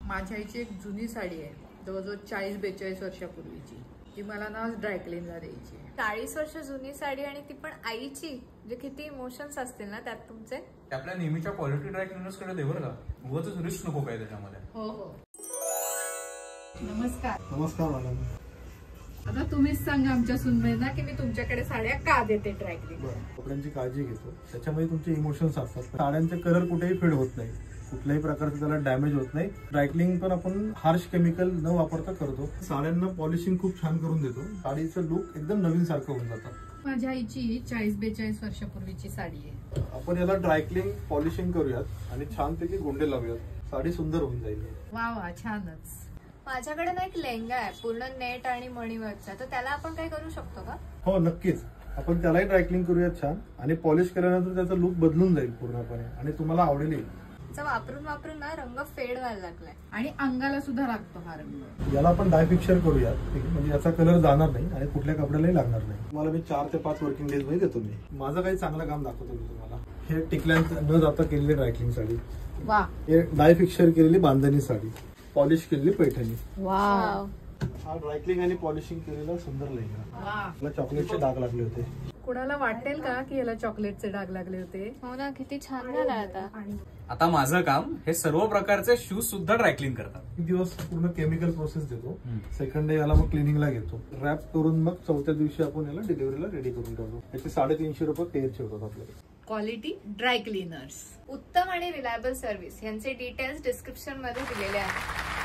माझ्या आईची एक जुनी साडी आहे, जवळजवळ 40-42 वर्षापूर्वीची. ती मला ना ड्रायक्लीनला द्यायची. 40 वर्ष जुनी साडी आणि ती पण आईची, जे किती इमोशन्स असतील ना त्यात तुमचे. आपल्या नेहमीच्या क्वालिटी ड्रायक्लीनर्स कडे दे बरं का, उगाच रिस्क नको काय त्याच्यामध्ये. हो हो. नमस्कार. नमस्कार मॅडम. आता तुम्हीच सांगा आमच्या सुनबाईंना की मी तुमच्याकडे साड्या का देते ड्रायक्लीन. कपड्यांची काळजी घेतो, त्याच्यामध्ये तुमचे इमोशन्स असतात. साड्यांचे कलर कुठेही फेड होत नाही, कुठल्याही प्रकारचं त्याला डॅमेज होत नाही. ड्रायक्लिंग पण आपण हार्श केमिकल न वापरता करतो. साड्यांना पॉलिशिंग खूप छान करून देतो. साडीचं लुक एकदम नवीन सारखं होऊन जातं. माझ्या आईची 40-42 वर्षापूर्वीची साडी आहे. आपण याला ड्रायक्लिंग पॉलिशिंग करूयात आणि छानपैकी गोंडे लावूयात, साडी सुंदर होऊन जाईल. वा वा, छानच. माझ्याकडे ना एक लेहंगा आहे पूर्ण नेट आणि मणीवरचा, तर त्याला आपण काय करू शकतो का? हो नक्कीच, आपण त्यालाही ड्रायक्लिंग करूयात छान, आणि पॉलिश केल्यानंतर त्याचा लुक बदलून जाईल पूर्णपणे आणि तुम्हाला आवडेल. वापरून वापरून ना रंग फेड व्हायला लागलाय आणि अंगाला सुद्धा लागतो हा रंग. याला आपण डाय फिक्सर करूयात, म्हणजे याचा कलर जाणार नाही आणि कुठल्या कपड्यालाही लागणार नाही. तुम्हाला मी 4 ते 5 वर्किंग डेज मध्ये देतो. माझं काही चांगलं काम दाखवतो मी तुम्हाला. हे टिकल्यांत न जाता केलेली ड्रायक्लिंग साडी, वा. हे डाय फिक्सर केलेली बांधणी साडी, पॉलिश केलेली पैठणी. वा. हा ड्रायक्लिंग आणि पॉलिशिंग केलेला सुंदर लेहंगा. मला चॉकलेटचे डाग लागले होते. कुणाला वाटेल का की याला चॉकलेटचे डाग लागले होते? हो ना, किती छान झाला आता. आता माझं काम हे सर्व प्रकारचे शूज सुद्धा ड्रायक्लीन करतात. एक दिवस पूर्ण केमिकल प्रोसेस देतो, सेकंड डे याला मग क्लिनिंगला घेतो, रॅप करून मग 4थ्या दिवशी आपण याला डिलिव्हरीला रेडी करून ठेवतो. याचे 350 रुपये पेअरचे होतात आपल्याकडे. क्वालिटी ड्राय क्लीनर्स, उत्तम आणि रिलायबल सर्व्हिस यांचे डिटेल्स डिस्क्रिप्शन मध्ये दिलेले आहेत.